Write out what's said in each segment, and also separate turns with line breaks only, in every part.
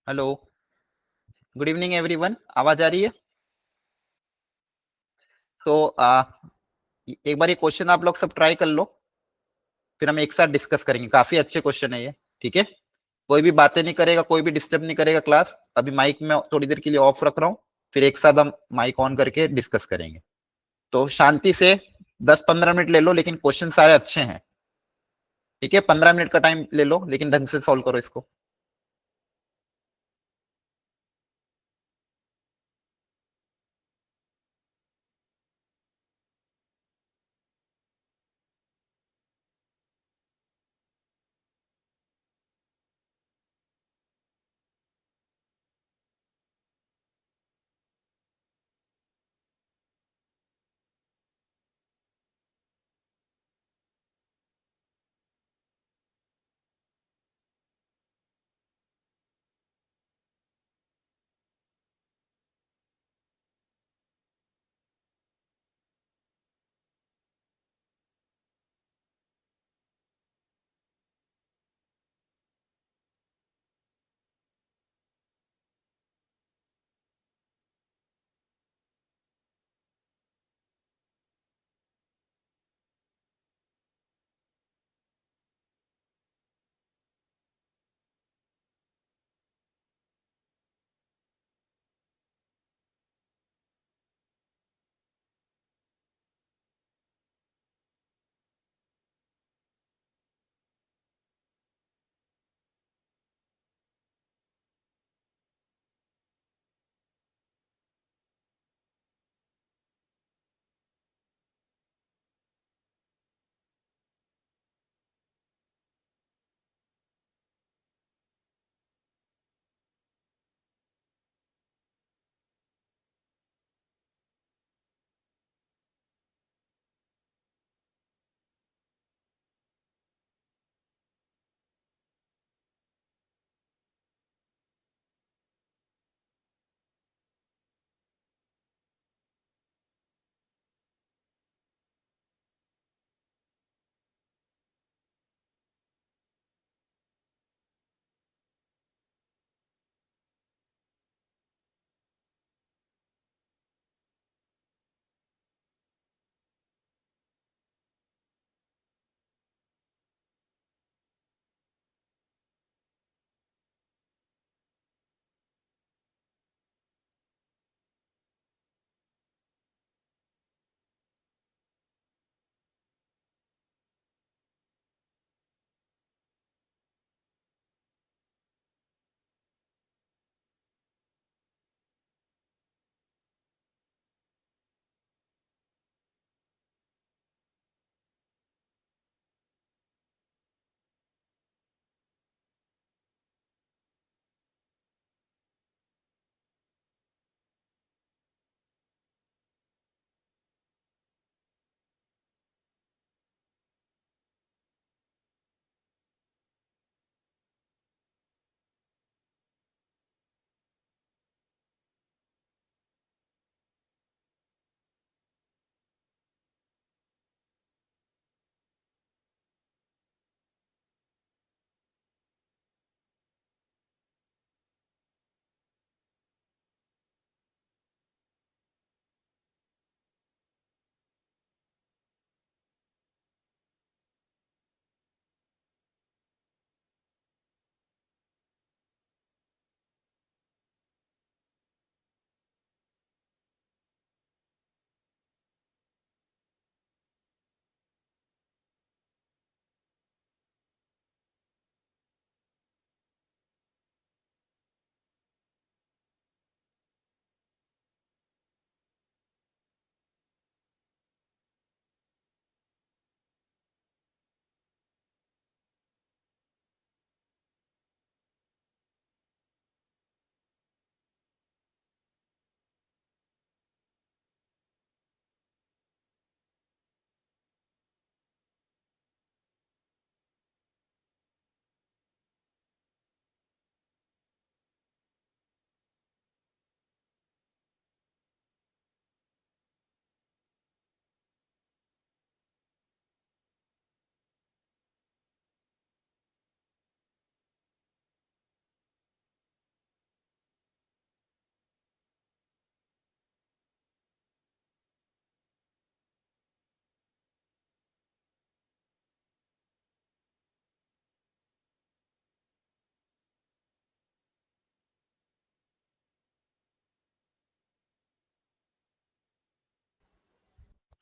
Hello. Good evening everyone, आवाज आ रही है? तो एक बार ये क्वेश्चन आप लोग सब ट्राई कर लो, फिर हम एक साथ डिस्कस करेंगे। काफी अच्छे क्वेश्चन है ये। ठीक है, कोई भी बातें नहीं करेगा, कोई भी डिस्टर्ब नहीं करेगा क्लास। अभी माइक में थोड़ी देर के लिए ऑफ रख रहा हूँ, फिर एक साथ हम माइक ऑन करके डिस्कस करेंगे। तो शांति से 10-15 मिनट ले लो, लेकिन क्वेश्चन सारे अच्छे हैं। ठीक है, 15 मिनट का टाइम ले लो, लेकिन ढंग से सॉल्व करो इसको।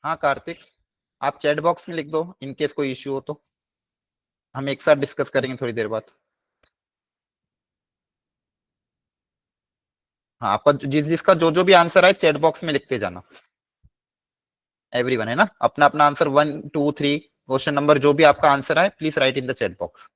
हाँ कार्तिक, आप चैट बॉक्स में लिख दो इन केस कोई इश्यू हो तो, हम एक साथ डिस्कस करेंगे थोड़ी देर बाद। हाँ, आपका जिस जिसका जो जो भी आंसर आए चैट बॉक्स में लिखते जाना। एवरीवन है ना, अपना अपना आंसर 1 2 3, क्वेश्चन नंबर जो भी आपका आंसर आए please right in the chat box.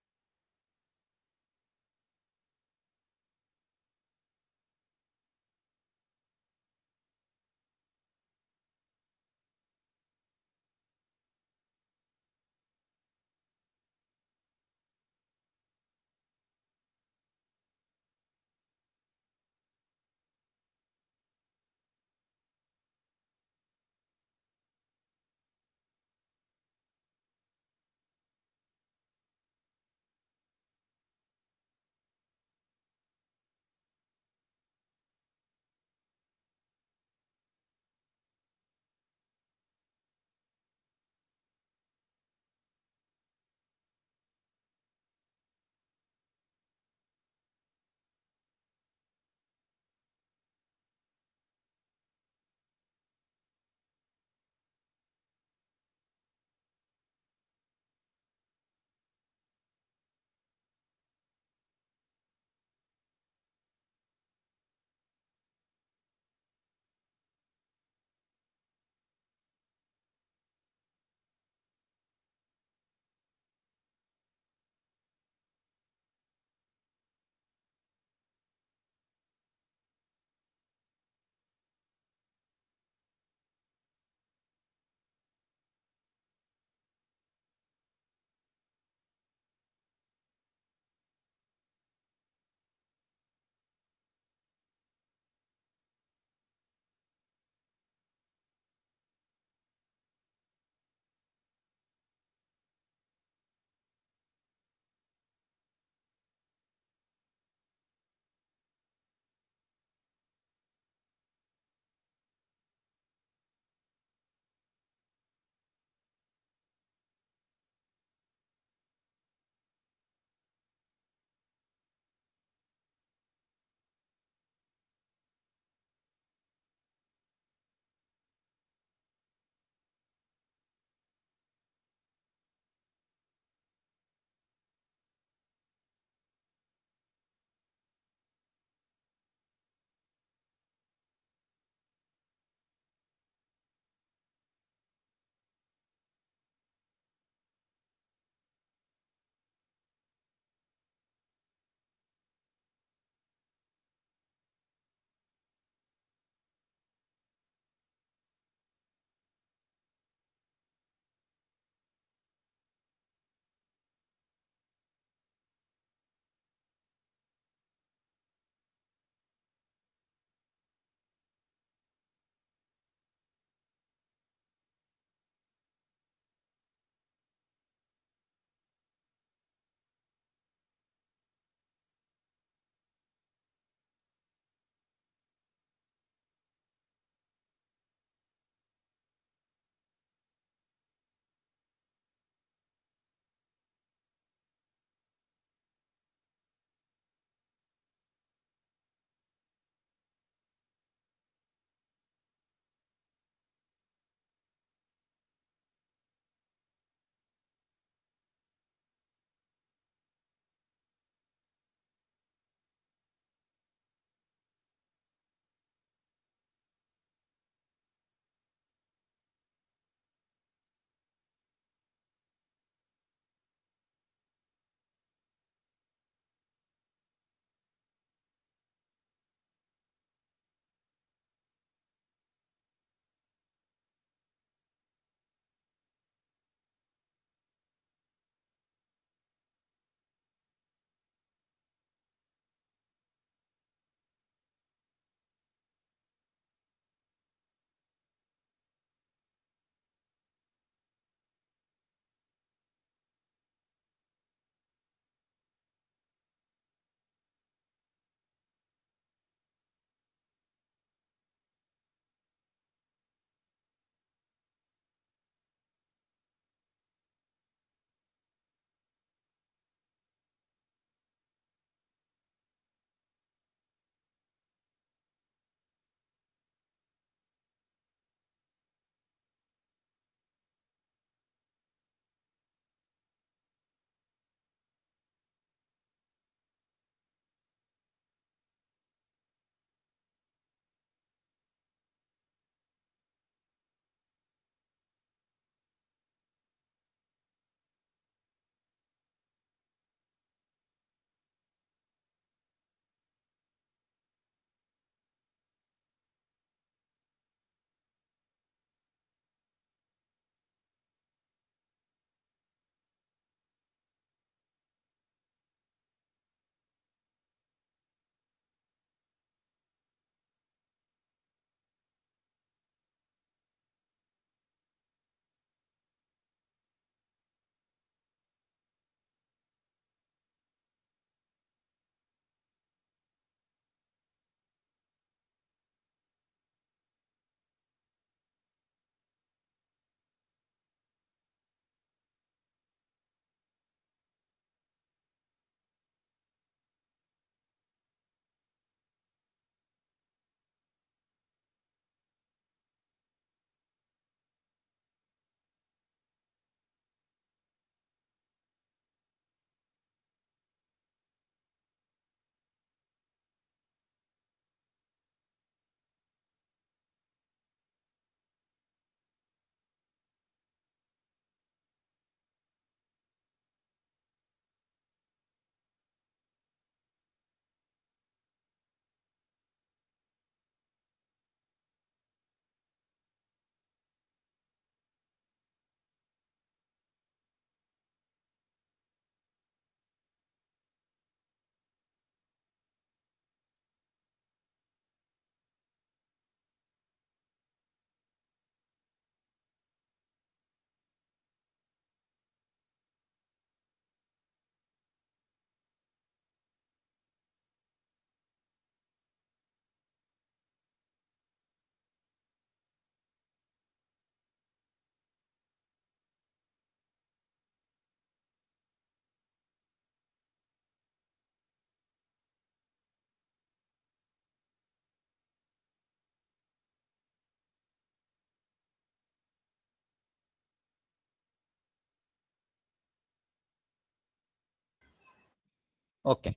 Okay,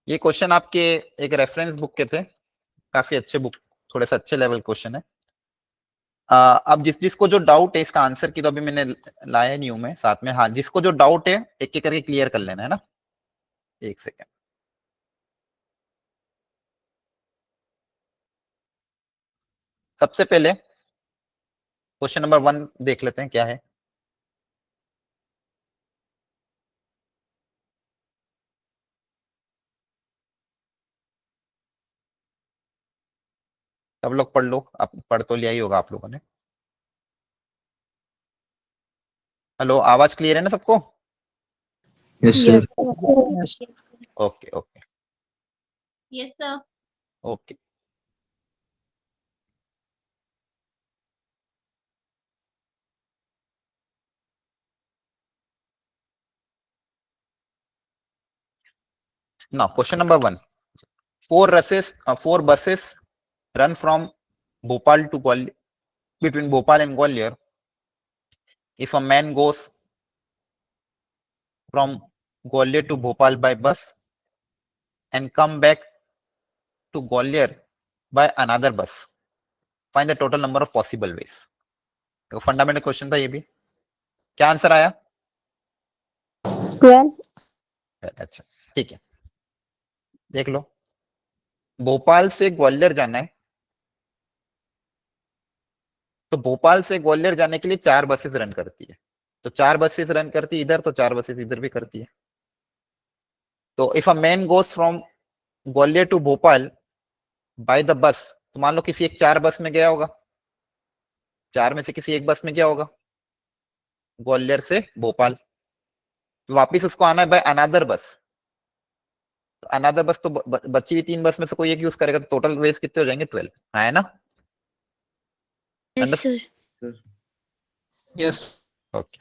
ये क्वेश्चन आपके एक रेफरेंस बुक के थे, काफी अच्छे बुक, थोड़े से अच्छे लेवल क्वेश्चन है। अब जिसको जो डाउट है इसका आंसर की तो अभी मैंने लाया नहीं हूं मैं साथ में। हाँ, जिसको जो डाउट है एक एक करके क्लियर कर लेना है ना। एक सेकेंड। सबसे पहले क्वेश्चन नंबर 1 देख लेते हैं क्या है। सब लोग पढ़ लो, आप पढ़ तो लिया ही होगा आप लोगों ने। हेलो, आवाज क्लियर है ना सबको?
Yes, sir.
Yes.
Okay okay
Yes, sir.
Okay. Now, question number 1. Four buses run from Bhopal to Gwalior, between Bhopal and Gwalior. If a man goes from Gwalior to Bhopal by bus and come back to Gwalior by another bus, find the total number of possible ways. तो fundamental question था ये भी। क्या answer आया?
12.
अच्छा, ठीक है, देख लो। भोपाल से ग्वालियर जाना है, तो भोपाल से ग्वालियर जाने के लिए 4 बसेस रन करती है। तो 4 बसेस रन करती है इधर, तो 4 बसेस इधर भी करती है। तो if a man goes from Gwalior to Bhopal by the bus, तो मान लो किसी एक 4 बस में गया होगा, 4 में से किसी एक बस में गया होगा ग्वालियर से भोपाल, तो वापिस उसको आना है बाय अनदर बस। तो अनदर बस तो बची हुई 3 बस में से कोई एक यूज करेगा, तो टोटल वेज कितने हो जाएंगे? 12, है ना?
Yes, sir.
Sir.
Yes.
Okay,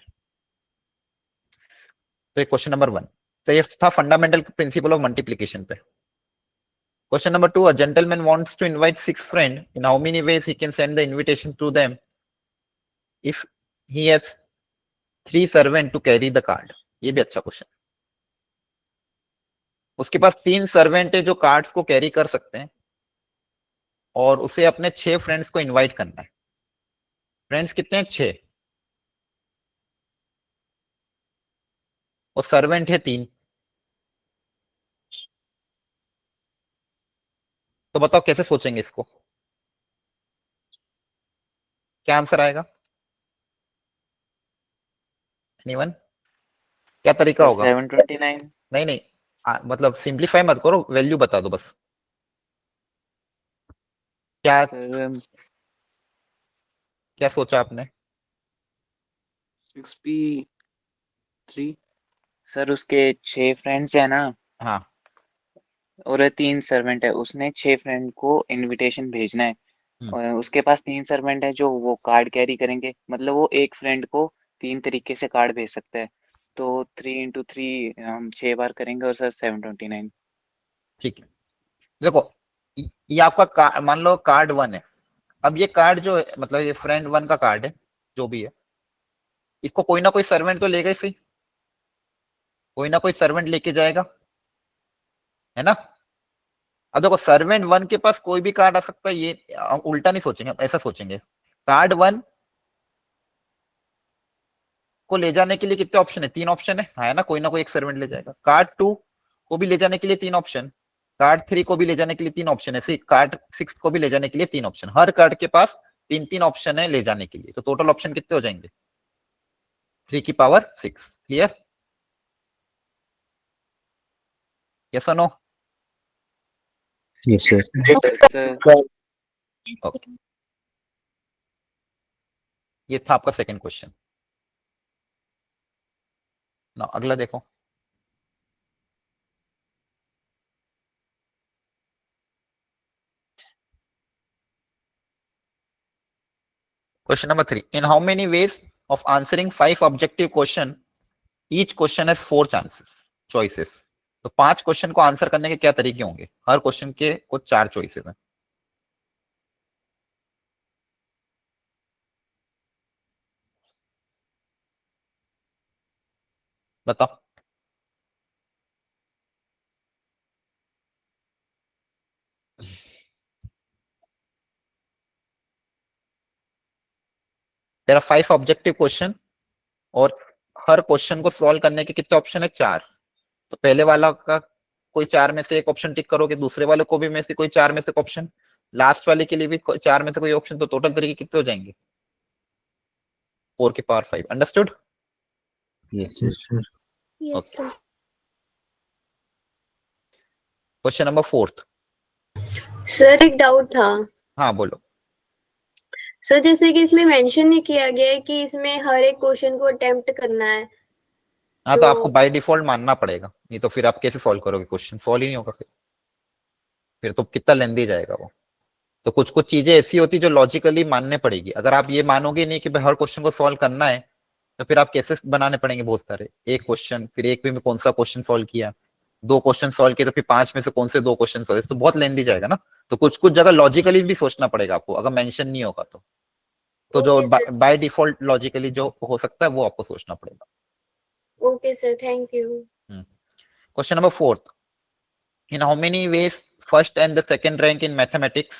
तो ये क्वेश्चन नंबर 1। तो ये था फंडामेंटल प्रिंसिपल ऑफ मल्टीप्लीकेशन पे। Question number 2. A gentleman wants to invite 6 friends. In how many ways he can send the invitation to them if he has 3 servants to carry the card? ये भी अच्छा question. उसके पास 3 servant है जो cards को carry कर सकते हैं और उसे अपने 6 फ्रेंड्स को इनवाइट करना है। फ्रेंड्स कितने हैं? 6, और सर्वेंट है 3। तो बताओ कैसे सोचेंगे इसको? क्या आंसर आएगा? एनीवन? क्या तरीका होगा?
729।
नहीं नहीं, मतलब सिंप्लीफाई मत करो, वैल्यू बता दो बस। क्या क्या सोचा आपने?
6p3।
सर उसके 6 फ्रेंड्स है ना,
हाँ,
और 3 सर्वेंट है, उसने 6 फ्रेंड को इनविटेशन भेजना है। और उसके पास 3 सर्वेंट है जो वो कार्ड कैरी करेंगे, मतलब वो एक फ्रेंड को 3 तरीके से कार्ड भेज सकता है। तो 3 × 3 हम 6 बार करेंगे, और सर 729।
ठीक है। देखो, ये आपका मान लो कार्ड 1 है। अब ये कार्ड जो है, मतलब ये फ्रेंड 1 का कार्ड है, जो भी है, इसको कोई ना कोई सर्वेंट तो लेगा ही सही, कोई ना कोई सर्वेंट लेके जाएगा, है ना? अब देखो, सर्वेंट 1 के पास कोई भी कार्ड आ सकता है, ये उल्टा नहीं सोचेंगे, ऐसा सोचेंगे। कार्ड 1 को ले जाने के लिए कितने ऑप्शन है? 3 ऑप्शन है ना? कोई ना कोई एक सर्वेंट ले जाएगा। कार्ड 2 को भी ले जाने के लिए 3 ऑप्शन, कार्ड 3 को भी ले जाने के लिए 3 ऑप्शन है, कार्ड 6 को भी ले जाने के लिए 3 ऑप्शन। हर कार्ड के पास 3 ऑप्शन है ले जाने के लिए, तो टोटल ऑप्शन कितने हो जाएंगे? 3 की पावर 6। क्लियर? यस और no?
Yes, sir.
Sir
okay, ये था आपका सेकंड क्वेश्चन। ना अगला देखो। Question number 3. In how many ways of answering 5 objective question, each question has 4 choices. तो 5 क्वेश्चन को आंसर करने के क्या तरीके होंगे? हर क्वेश्चन के कुछ 4 चॉइसेस हैं। बताओ। तेरा 5 ऑब्जेक्टिव क्वेश्चन और हर क्वेश्चन को सॉल्व करने के कितने ऑप्शन है? 4। तो पहले वाला का कोई 4 में से एक ऑप्शन टिक करोगे, दूसरे वाले को भी में से कोई 4 में से ऑप्शन, लास्ट वाले के लिए भी 4 में से कोई ऑप्शन, तो टोटल तरीके कितने हो जाएंगे? 4 की power 5। Understood?
Yes.
Yes, sir.
Yes,
Okay.
sir.
Question number 4।
Sir एक डाउट था
हाँ बोलो।
सर, जैसे कि इसमें मेंशन नहीं किया गया है कि इसमें हर एक क्वेश्चन को अटेम्प्ट करना है।
हाँ तो
तो-
आपको बाय डिफॉल्ट मानना पड़ेगा, नहीं तो फिर आप कैसे सॉल्व करोगे? क्वेश्चन सॉल्व ही नहीं होगा फिर तो कितना लेंदी जाएगा वो। तो कुछ कुछ चीजें ऐसी होती जो लॉजिकली मानने पड़ेगी। अगर आप ये मानोगे नहीं कि भाई हर क्वेश्चन को सॉल्व करना है, तो फिर आप कैसे बनाने पड़ेंगे बहुत सारे। एक क्वेश्चन, फिर एक में कौन सा क्वेश्चन सॉल्व किया, 2 क्वेश्चन सॉल्व किए तो फिर 5 में से कौन से 2 क्वेश्चन सॉल्व, तो बहुत लेंदी जाएगा ना। तो कुछ कुछ जगह लॉजिकली भी सोचना पड़ेगा आपको, अगर मेंशन नहीं होगा तो जो
Okay, sir.
By default logically जो हो सकता है वो आपको सोचना पड़ेगा।
Okay sir, thank you.
Question number 4. In how many ways first and the second rank in mathematics,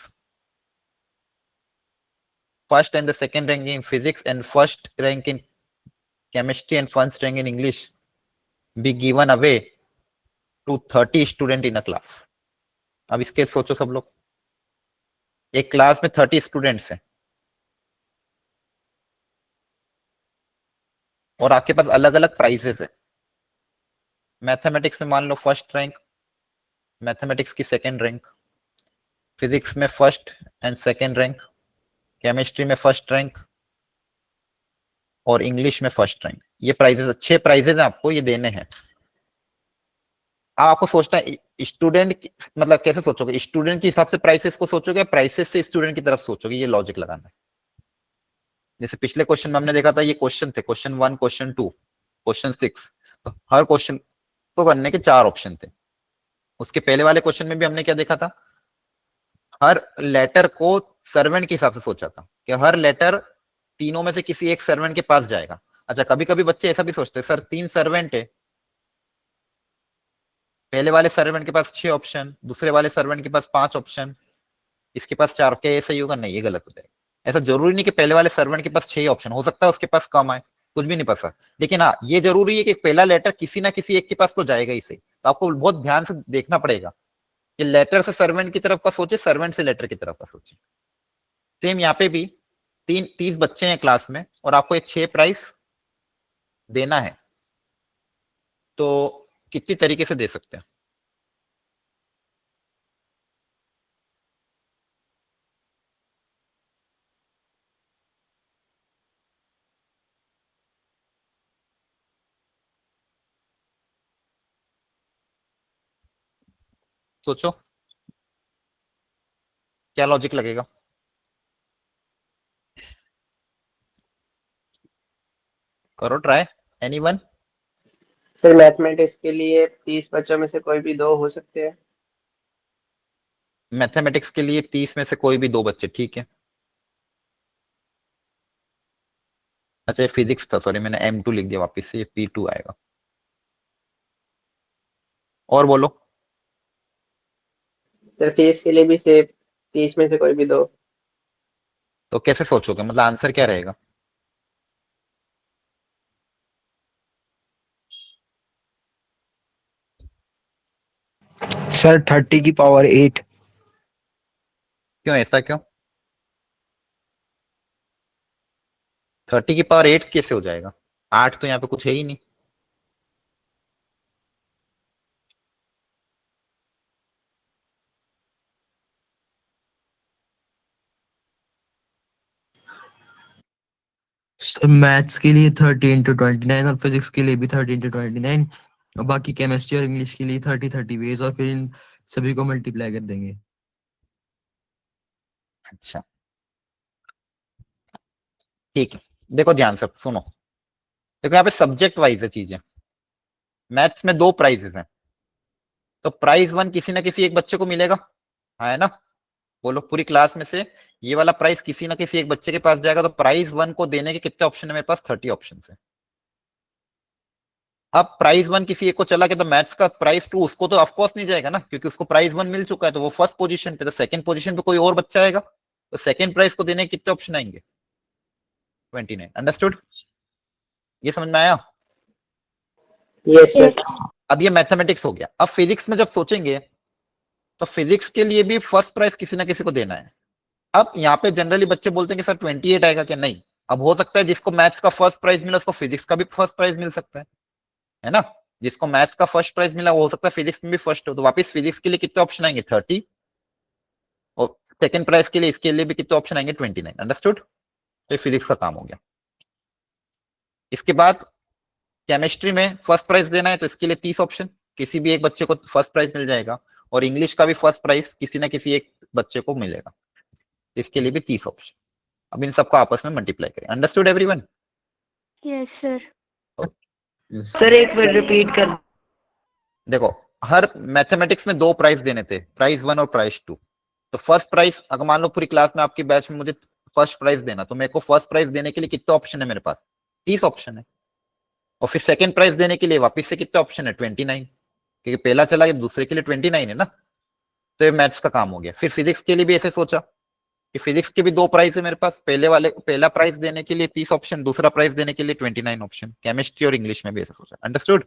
first and the second rank in physics, and first rank in chemistry and first rank in English be given away to 30 student in a class? अब इसके सोचो सब लोग। एक class में 30 students हैं और आपके पास अलग अलग प्राइजेस है। मैथमेटिक्स में मान लो फर्स्ट रैंक, मैथमेटिक्स की सेकंड रैंक, फिजिक्स में first and second rank, chemistry में फर्स्ट रैंक और इंग्लिश में फर्स्ट रैंक। ये प्राइजेस, अच्छे प्राइजेस हैं, आपको ये देने हैं। अब आपको सोचना है स्टूडेंट, मतलब कैसे सोचोगे? स्टूडेंट के हिसाब से प्राइसेस को सोचोगे, प्राइसेस से स्टूडेंट की तरफ सोचोगे? ये लॉजिक लगाना है। जैसे पिछले क्वेश्चन में हमने देखा था, ये क्वेश्चन थे, क्वेश्चन 1, क्वेश्चन 2, क्वेश्चन 6, तो हर क्वेश्चन को करने के 4 ऑप्शन थे। उसके पहले वाले क्वेश्चन में भी हमने क्या देखा था? हर लेटर को सर्वेंट के हिसाब से सोचा था कि हर लेटर तीनों में से किसी एक सर्वेंट के पास जाएगा। अच्छा, कभी कभी बच्चे ऐसा भी सोचते हैं, सर 3 सर्वेंट है, पहले वाले सर्वेंट के पास 6 ऑप्शन, दूसरे वाले सर्वेंट के पास 5 ऑप्शन, इसके पास 4, क्या ये सही होगा? नहीं, ये गलत हो जाएगा। ऐसा जरूरी नहीं कि पहले वाले सर्वेंट के पास 6 ऑप्शन, हो सकता है उसके पास कम आए, कुछ भी नहीं पता। लेकिन हाँ, ये जरूरी है कि पहला लेटर किसी ना किसी एक के पास तो जाएगा ही सही। तो आपको बहुत ध्यान से देखना पड़ेगा कि लेटर से सर्वेंट की तरफ का सोचे, सर्वेंट से लेटर की तरफ का सोचे। सेम यहाँ पे भी 30 बच्चे हैं क्लास में और आपको ये 6 प्राइस देना है, तो कितनी तरीके से दे सकते हैं? सोचो क्या लॉजिक लगेगा। करो ट्राई, एनीवन?
सर मैथमेटिक्स के लिए 30 बच्चों में से कोई भी 2 हो सकते हैं।
मैथमेटिक्स के लिए 30 में से कोई भी 2 बच्चे, ठीक है। अच्छा, फिजिक्स था, सॉरी मैंने M2 लिख दिया वापस से, ये P2 आएगा। और बोलो।
सर फिजिक्स के लिए भी से 30 में से कोई भी 2।
तो कैसे सोचोगे, मतलब आंसर क्या रहेगा?
सर 30 की पावर 8।
क्यों, ऐसा क्यों? 30 की पावर 8 कैसे हो जाएगा? 8 तो यहाँ पे कुछ है ही नहीं।
सर मैथ्स के लिए 30 इंटू 29 और फिजिक्स के लिए भी 30 इंटू 29 और बाकी केमिस्ट्री और इंग्लिश के लिए 30 वेज और फिर इन सभी को मल्टीप्लाई कर देंगे।
अच्छा ठीक है, देखो ध्यान से सुनो। देखो यहाँ पे सब्जेक्ट वाइज है चीजें। मैथ्स में 2 प्राइजेस हैं, तो प्राइज 1 किसी ना किसी एक बच्चे को मिलेगा, हाँ है ना? बोलो, पूरी क्लास में से ये वाला प्राइस किसी ना किसी एक बच्चे के पास जाएगा। तो प्राइज 1 को देने के कितने ऑप्शन है मेरे पास? 30 ऑप्शन है। अब प्राइज 1 किसी एक को चला गया, तो मैथ्स का प्राइज 2 उसको तो ऑफकोर्स नहीं जाएगा ना, क्योंकि उसको प्राइज 1 मिल चुका है, तो वो फर्स्ट पोजीशन पे। तो सेकंड पोजीशन पे कोई और बच्चा आएगा, तो सेकंड प्राइज को देने के कितने ऑप्शन आएंगे? 29। अंडरस्टूड? ये समझ में आया?
Yes sir.
अब ये मैथमेटिक्स हो गया। अब फिजिक्स में जब सोचेंगे तो फिजिक्स के लिए भी फर्स्ट प्राइज किसी ना किसी को देना है। अब यहाँ पे जनरली बच्चे बोलते हैं कि सर 28 आएगा क्या? नहीं, अब हो सकता है जिसको मैथ्स का फर्स्ट प्राइज मिला उसको फिजिक्स का भी फर्स्ट प्राइज मिल सकता है ना? जिसको मैथ्स का फर्स्ट प्राइज मिला वो हो सकता है फिजिक्स में भी फर्स्ट हो। तो वापस फिजिक्स के लिए कितने ऑप्शन आएंगे? 30, और सेकंड प्राइज के लिए इसके लिए भी कितने ऑप्शन आएंगे? 29। अंडरस्टूड? तो फिजिक्स का काम हो गया। इसके बाद केमिस्ट्री में फर्स्ट प्राइज देना है तो इसके लिए 30 ऑप्शन, किसी भी एक बच्चे को फर्स्ट प्राइज मिल जाएगा, और इंग्लिश का भी फर्स्ट प्राइज किसी ना किसी एक बच्चे को मिलेगा, इसके लिए भी 30 ऑप्शन। अब इन सबको आपस में मल्टीप्लाई करें। Understood everyone?
Yes sir.
Yes.
Sir एक बार रिपीट कर।
देखो, हर मैथमेटिक्स में 2 प्राइज देने थे, प्राइज 1 और प्राइज 2। तो फर्स्ट प्राइज, अगर मान लो पूरी क्लास में आपकी बैच में मुझे फर्स्ट प्राइज देना, तो मेरे को फर्स्ट प्राइज देने के लिए कितने ऑप्शन है मेरे पास? 30 ऑप्शन है। और फिर सेकंड प्राइज देने के लिए वापस से कितने ऑप्शन है? 29, क्योंकि पहला चला गया, दूसरे के लिए 29 है ना। तो ये मैथ्स का काम हो गया। फिर फिजिक्स के लिए भी ऐसे सोचा कि फिजिक्स के भी 2 प्राइज है मेरे पास, पहला प्राइज देने के लिए 30 ऑप्शन, दूसरा प्राइज देने के लिए 29 ऑप्शन। केमिस्ट्री और इंग्लिश में भी ऐसे सोचा। Understood?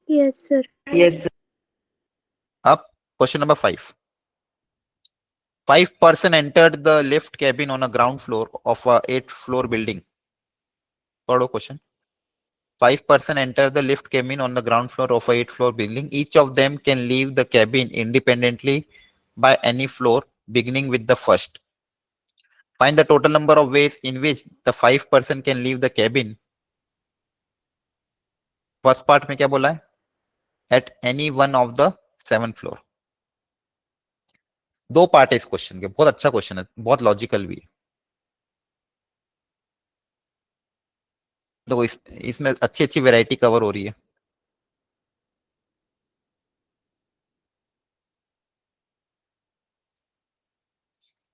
Yes sir.
Yes sir.
अब question number 5। 5 person entered the lift cabin on a ground floor of a 8th floor building. पढ़ो question. 5 person entered the lift cabin on the ground floor of a 8th floor building. Each of them can leave the cabin independently by any floor, beginning with the first. Find the total number of ways in which the 5 person can leave the cabin. First part में क्या बोला है? At any one of the 7 floor. 2 part है इस question के, बहुत अच्छा question है, बहुत लॉजिकल भी है। देखो इसमें अच्छी अच्छी वैरायटी कवर हो रही है।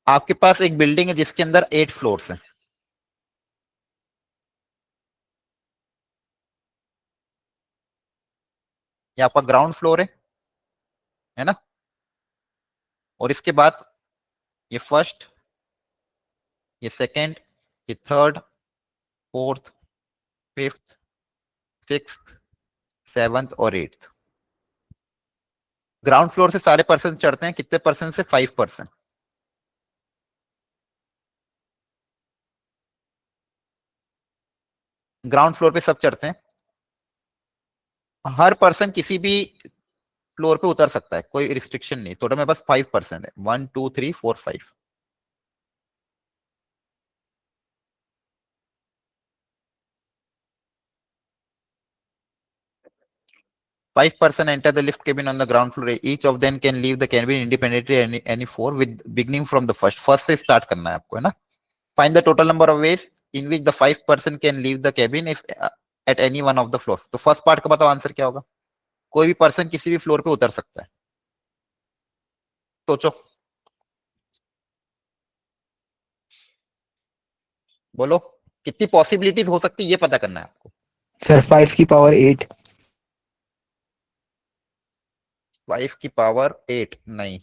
आपके पास एक बिल्डिंग है जिसके अंदर 8 फ्लोर्स हैं। ये आपका ग्राउंड फ्लोर है ना? और इसके बाद ये फर्स्ट, ये सेकंड, ये third, fourth, fifth, sixth, seventh और 8th। ग्राउंड फ्लोर से सारे पर्सन चढ़ते हैं, कितने पर्सन से? 5%। ग्राउंड फ्लोर पे सब चढ़ते हैं। हर पर्सन किसी भी फ्लोर पे उतर सकता है, कोई रिस्ट्रिक्शन नहीं। टोटल मेरे पास 5% है, 1 2 3 4 5। Five person enter the lift cabin on the ground floor. Each of them can leave the cabin independently any 4 with beginning from the first. First से start करना है आपको, है ना? Find the total number of ways in which the 5 person can leave the cabin if at any one of the floors. तो first part का बताओ answer क्या होगा? कोई भी पर्सन किसी भी फ्लोर पे उतर सकता है। सोचो, बोलो कितनी पॉसिबिलिटीज हो सकती है, ये पता करना है आपको।
सर 5 की पावर 8।
5 की पावर 8 नहीं।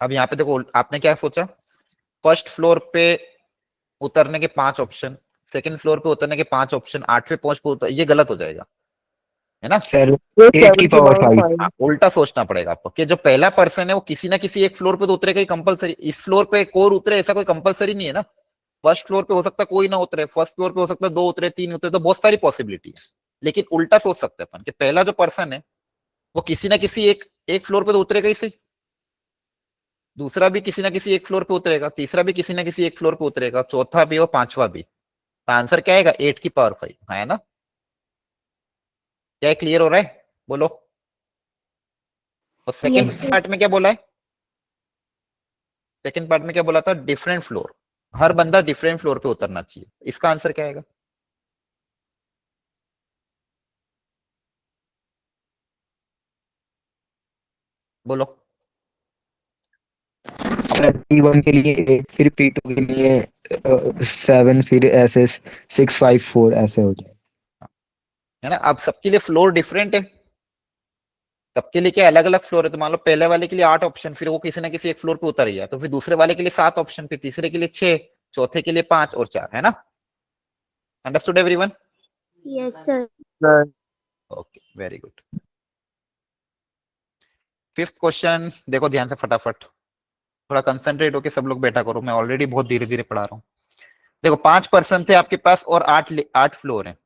अब यहाँ पे देखो, आपने क्या सोचा? फर्स्ट फ्लोर पे उतरने के 5 ऑप्शन, सेकंड फ्लोर पे उतरने के 5 ऑप्शन, 8वें पहुंच पे उतर, ये गलत हो जाएगा, है ना?
सर 8 की पावर 5।
उल्टा सोचना पड़ेगा आपको कि जो पहला पर्सन है वो किसी ना किसी एक फ्लोर पे तो उतरेगा ही कंपलसरी। इस फ्लोर पे एक और उतरे ऐसा कोई कंपलसरी नहीं है ना। फर्स्ट फ्लोर पे हो सकता है कोई ना उतरे, फर्स्ट फ्लोर पे हो सकता है 2 उतरे, 3 उतरे, तो बहुत सारी पॉसिबिलिटी है। लेकिन उल्टा सोच सकते हैं अपन कि पहला जो पर्सन है वो किसी ना किसी एक फ्लोर पे तो उतरेगा ही सही, दूसरा भी किसी ना किसी एक फ्लोर पे उतरेगा, तीसरा भी किसी ना किसी एक फ्लोर पे उतरेगा, चौथा भी और 5वां भी। तो आंसर क्या आएगा? 8 की पावर 5, है ना? क्या क्लियर हो रहा है? बोलो। और सेकंड पार्ट में क्या बोला है? सेकंड पार्ट में क्या बोला था? डिफरेंट फ्लोर, हर बंदा डिफरेंट फ्लोर पे उतरना चाहिए। इसका आंसर क्या आएगा? बोलो।
सर P1 के लिए 8, फिर P2 के लिए 7, फिर ऐसे 6 5 4 ऐसे हो जाए,
है ना? अब सबके लिए फ्लोर डिफरेंट है, सबके लिए क्या अलग अलग फ्लोर है। तो मान लो पहले वाले के लिए 8 ऑप्शन, फिर वो किसी ना किसी एक फ्लोर पे उतर गया, तो फिर दूसरे वाले के लिए 7 ऑप्शन, फिर तीसरे के लिए 6, चौथे के लिए 5 और 4, है ना? Understood everyone?
Yes, sir.
Sir
okay, very good. Fifth question देखो ध्यान से फटाफट, थोड़ा कंसंट्रेट होके सब लोग बैठा करो, मैं ऑलरेडी बहुत धीरे धीरे पढ़ा रहा हूँ। देखो 5 पर्सन थे आपके पास और 8 फ्लोर है।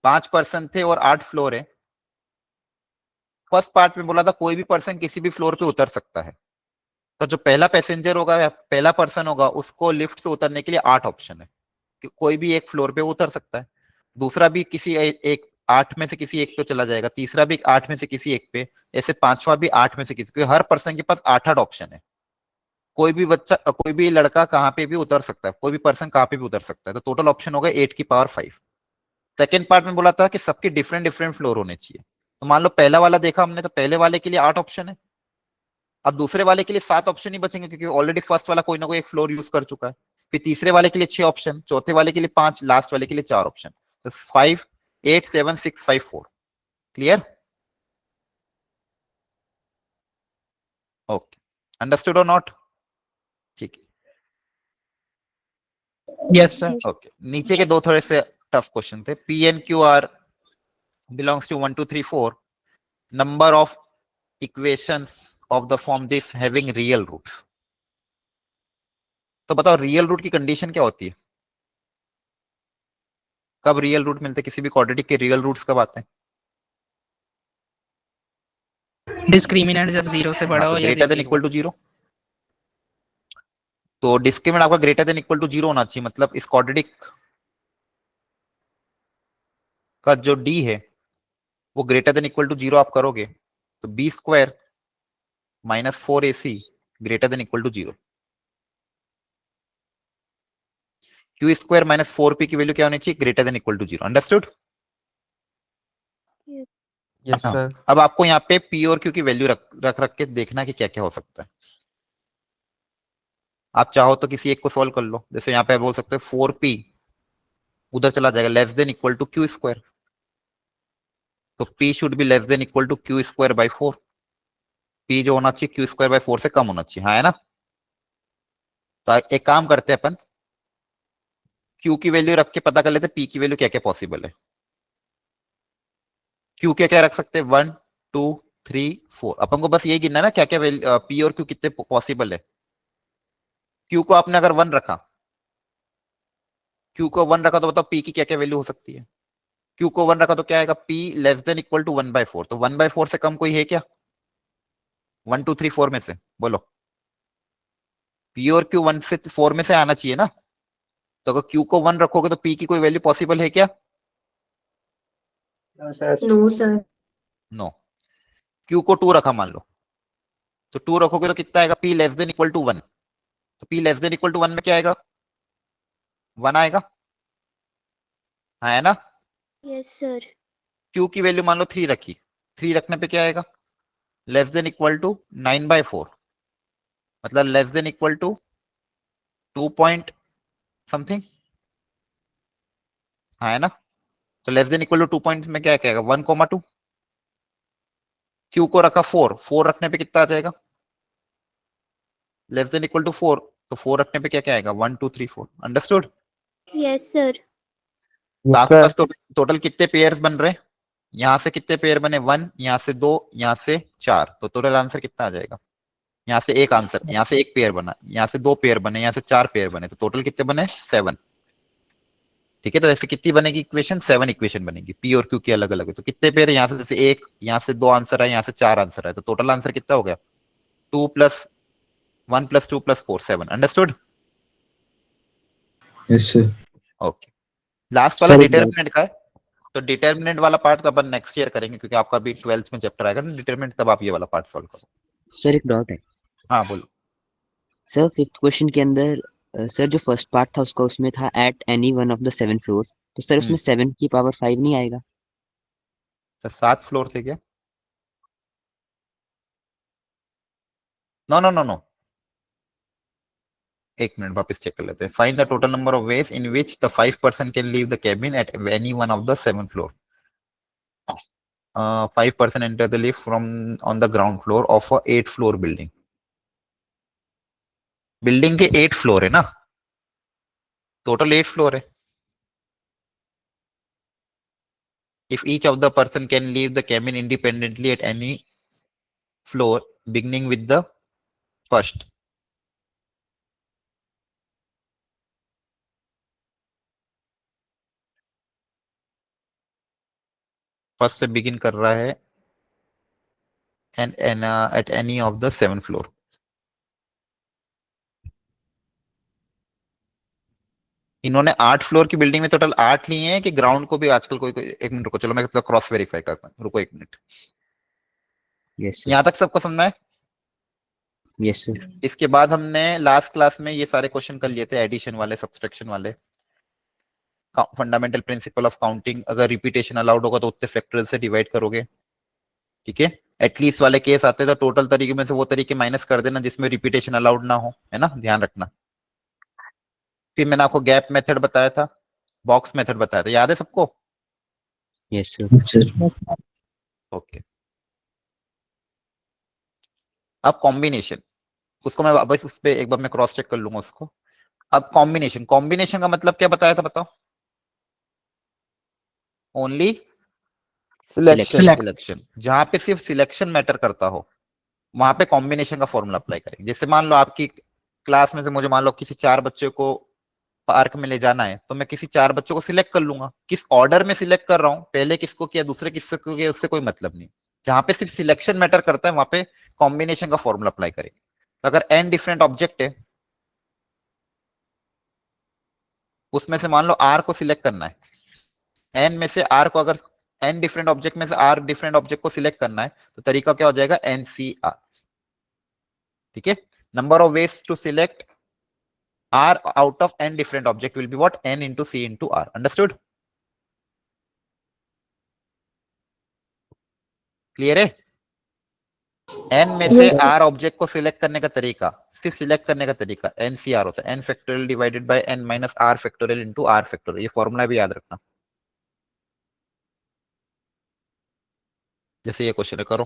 5 पर्सन थे और 8 फ्लोर है। फर्स्ट पार्ट में बोला था कोई भी पर्सन किसी भी फ्लोर पे उतर सकता है। तो जो पहला पैसेंजर होगा या पहला पर्सन होगा उसको लिफ्ट से उतरने के लिए 8 ऑप्शन है कि कोई भी एक फ्लोर पे उतर सकता है। दूसरा भी किसी एक 8 में से किसी एक पे चला जाएगा, तीसरा भी 8 में से किसी एक पे, ऐसे पांचवा भी 8 में से किसी, क्योंकि हर पर्सन के पास 8 ऑप्शन है। कोई भी बच्चा, कोई भी लड़का कहाँ पे भी उतर सकता है, कोई भी पर्सन कहाँ पे भी उतर सकता है। तो टोटल ऑप्शन होगा 8 की पावर 5। सेकेंड पार्ट में बोला था कि सबके डिफरेंट डिफरेंट फ्लोर होने चाहिए। तो मान लो पहला वाला देखा हमने, तो पहले वाले के लिए 8 ऑप्शन है। अब दूसरे वाले के लिए 7 ऑप्शन ही बचेंगे क्योंकि ऑलरेडी फर्स्ट वाला कोई ना कोई एक फ्लोर यूज कर चुका है। फिर तीसरे वाले के लिए 6 ऑप्शन, चौथे वाले के लिए 5, लास्ट वाले के लिए 4 ऑप्शन। तो 5, 8, 7, 6, 5, 4। क्लियर? ओके, अंडरस्टूड और नॉट? ठीक है,
Yes, sir.
ओके। नीचे के दो थोड़े से टफ क्वेश्चन थे। P N Q R belongs to 1 2 3 4 number of equations of the form this having real roots. तो बताओ रियल रूट की कंडीशन क्या होती है? कब रियल रूट मिलते हैं? किसी भी क्वाड्रेटिक के रियल रूट्स कब आते हैं?
डिस्क्रिमिनेंट जब 0 से बड़ा हो या
ग्रेटर देन इक्वल टू 0। तो डिस्क्रिमिनेंट आपका ग्रेटर देन इक्वल टू 0 होना चाहिए, मतलब इस क्वाड्रेटिक का जो डी है वो ग्रेटर देन इक्वल टू 0 आप करोगे तो B square minus 4ac greater than equal to 0। Q square minus 4p की वैल्यू क्या होनी चाहिए? Greater than equal to 0। Understood?
Yes sir.
अब आपको यहाँ पे पी और क्यू की वैल्यू रख के देखना कि क्या क्या हो सकता है। आप चाहो तो किसी एक को सॉल्व कर लो, जैसे यहाँ पे बोल सकते हो 4p उधर चला जाएगा less than equal to Q square, तो p should be less than equal to Q square by 4। p जो होना चाहिए क्यू स्क्वायर बाई 4 से कम होना चाहिए, हाँ है ना? तो एक काम करते हैं अपन, q की वैल्यू रख के पता कर लेते हैं p की वैल्यू क्या क्या पॉसिबल है। q क्या क्या रख सकते हैं? 1 2 3 4। अपन को बस यही गिनना है ना क्या क्या p और q कितने पॉसिबल है। q को आपने अगर 1 रखा, q को 1 रखा तो बताओ p की क्या क्या वैल्यू हो सकती है? q को 1 रखा तो क्या आएगा? p less than equal to 1/4। तो 1/4 से कम कोई है क्या? 1 2 3 4 में से बोलो। p और q 1 से 4 में से आना चाहिए ना। तो अगर q को 1 रखोगे तो p की कोई वैल्यू पॉसिबल है क्या?
Sir
No, sir.
No. q को 2 रखा मान लो, तो 2 रखोगे तो कितना आएगा? p less than equal to 1। तो p less than equal to 1 में क्या आएगा? 1 आएगा, हाँ है ना?
Yes, sir.
q की वैल्यू मान लो 3 रखी, 3 रखने पे क्या आएगा? लेस देन इक्वल टू 9/4, मतलब less than equal to 2 point something, हाँ है ना? तो less than equal to 2 point में क्या कहेगा? 1,2। क्यू को रखा 4, 4 रखने पे कितना आ जाएगा? लेस देन इक्वल टू 4, तो 4 रखने पे क्या क्या आएगा? 1 2 3 4। अंडरस्टूड?
Yes, sir.
तो आपके पास टोटल कितने पेयर्स बन रहे हैं? यहाँ से कितने पेयर बने? 1, यहाँ से 2, यहाँ से 4। तो टोटल आंसर कितना आ जाएगा? यहाँ से एक आंसर, यहाँ से एक पेयर बना, यहाँ से 2 पेयर बने, यहाँ से 4 पेयर बने, तो टोटल कितने बने? 7। ठीक है, तो ऐसे कितनी बनेगी इक्वेशन? 7 इक्वेशन बनेगी। पी और क्यू की अलग अलग है, तो कितने पेयर? यहाँ से जैसे एक, यहाँ से 2 आंसर है, यहाँ से 4 आंसर है, तो टोटल आंसर कितना हो गया? 2 + 1 + 2 + 4 7। Understood?
Yes sir.
Okay, last वाला
Sir,
डिटर्मिनेंट का है, तो डिटर्मिनेंट वाला पार्ट तो अपन नेक्स्ट ईयर करेंगे क्योंकि आपका अभी 12th में चैप्टर आएगा ना डिटर्मिनेंट, तब आप ये वाला पार्ट सॉल्व करो।
सर एक डॉट है
हाँ बोलो।
सर। फिफ्थ क्वेश्चन के अंदर सर जो फर्स्ट पार्ट था उसका उसमें था at any one of the 7 floors, तो सर उसमें 7 की पावर 5 नहीं आएगा?
तो 7 फ्लोर थे क्या? नो नो नो नो, एक मिनट वापस चेक कर लेते हैं। Find the total number of ways in which the 5 person can leave the cabin at any one of the 7 floor. 5 person enter the lift from on the ground floor of a 8 floor building. Building के 8 floor है ना, total 8 floor है. If each of the person can leave the cabin independently at any floor beginning with the first. First से begin कर रहा है and at any of the 7 floor. इन्होंने 8 floor की बिल्डिंग में टोटल 8 लिए हैं कि ग्राउंड को भी आजकल कोई एक मिनट रुको, चलो मैं क्रॉस वेरीफाई करता हूँ, रुको एक मिनट.
Yes sir.
यहाँ तक सबको समझना है.
Yes sir.
इसके बाद हमने लास्ट क्लास में ये सारे क्वेश्चन कर लिए थे, एडिशन वाले, सब्सट्रैक्शन वाले, फंडामेंटल प्रिंसिपल ऑफ काउंटिंग. अगर रिपीटेशन अलाउड होगा तो उससे फैक्टोरियल से डिवाइड करोगे. ठीक है. एटलीस्ट वाले केस आते हैं तो टोटल तरीके में से वो तरीके माइनस कर देना जिसमें रिपीटेशन अलाउड ना हो, है ना, ध्यान रखना. फिर मैंने आपको गैप मेथड बताया था, बॉक्स मेथड बताया था, याद है सबको?
Yes sir.
ओके. अब कॉम्बिनेशन, उसको मैं बस उस पे एक बार मैं क्रॉस चेक कर लूंगा उसको. अब कॉम्बिनेशन, कॉम्बिनेशन का मतलब क्या बताया था, बताओ? Only selection.
Select.
सिलेक्शन, जहां पे सिर्फ सिलेक्शन मैटर करता हो वहां पे कॉम्बिनेशन का फॉर्मूला अप्लाई करेंगे. जैसे मान लो आपकी क्लास में से मुझे मान लो किसी 4 बच्चे को पार्क में ले जाना है, तो मैं किसी 4 बच्चों को सिलेक्ट कर लूंगा. किस ऑर्डर में सिलेक्ट कर रहा हूं, पहले किसको किया दूसरे किसको किया, उससे कोई मतलब नहीं. जहां पे सिर्फ सिलेक्शन मैटर करता है वहां पे कॉम्बिनेशन का फॉर्मूला अप्लाई करेंगे. तो अगर n डिफरेंट ऑब्जेक्ट है, उसमें से मान लो r को सिलेक्ट करना है, n में से r को, अगर n डिफरेंट ऑब्जेक्ट में से r डिफरेंट ऑब्जेक्ट को सिलेक्ट करना है तो तरीका क्या हो जाएगा, NCR. ठीक है. Number of ways to select r out of n different object will be what, n into c into r. Understood? Clear है? n में से r ऑब्जेक्ट को सिलेक्ट करने का तरीका, सिर्फ सिलेक्ट करने का तरीका NCR होता है, n factorial divided by n minus r factorial into r factorial. ये फॉर्मूला भी याद रखना. जैसे ये क्वेश्चन करो.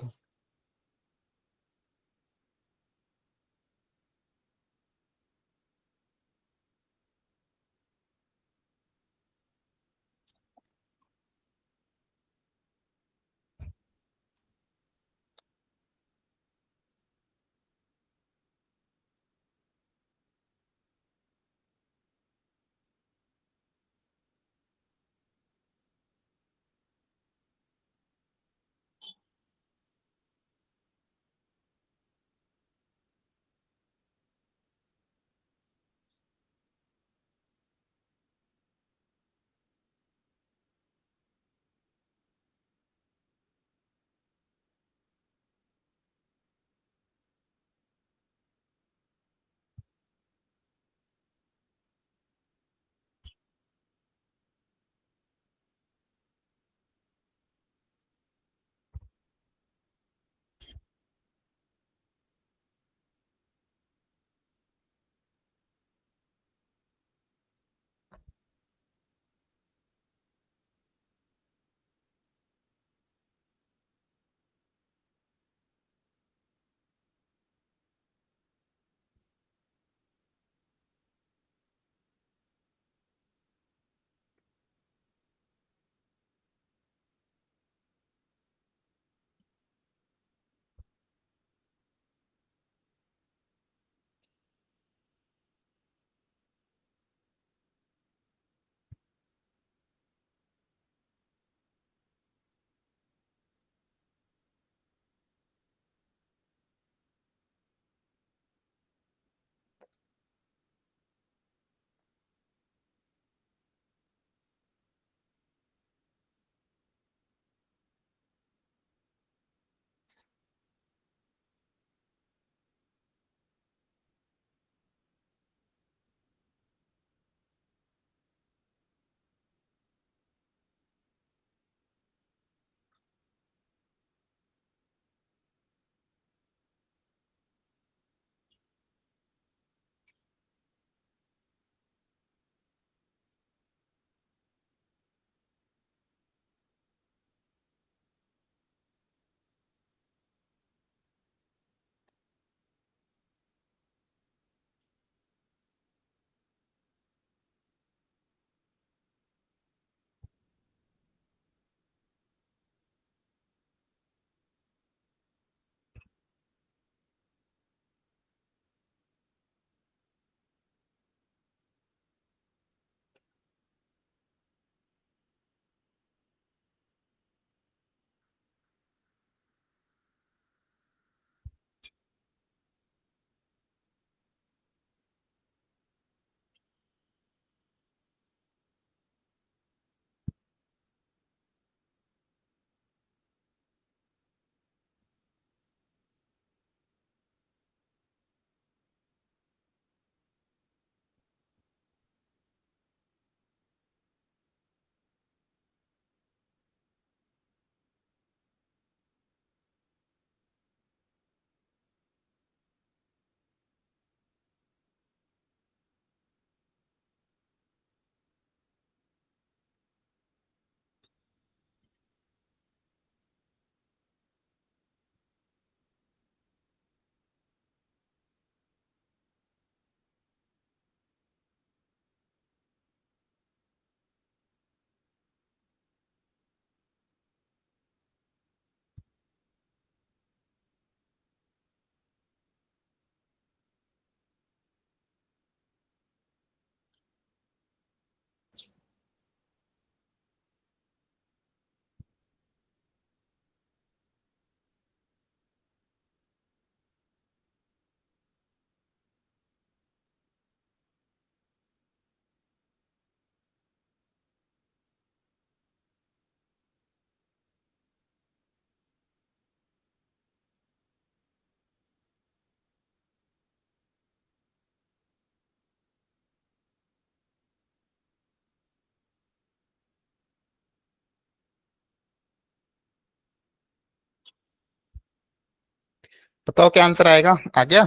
बताओ क्या आंसर आएगा, आ गया?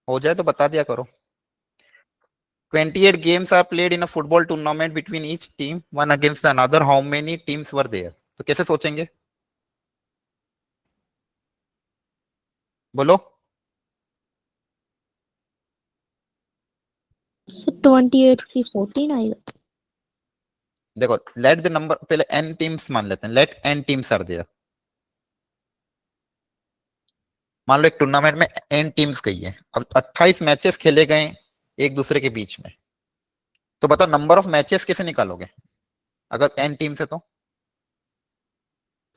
हो जाए तो बता दिया करो। 28 games are played in a football tournament between each team, one against another. How many teams were there? तो कैसे सोचेंगे, बोलो?
28 सी 14 आएगा।
देखो, लेट द नंबर, पहले n टीम्स मान लेते हैं, let n teams are there. मान लो एक टूर्नामेंट में n टीम्स गई है, अब 28 मैचेस खेले गए एक दूसरे के बीच में, तो बताओ नंबर ऑफ मैचेस कैसे निकालोगे अगर n टीम्स है तो?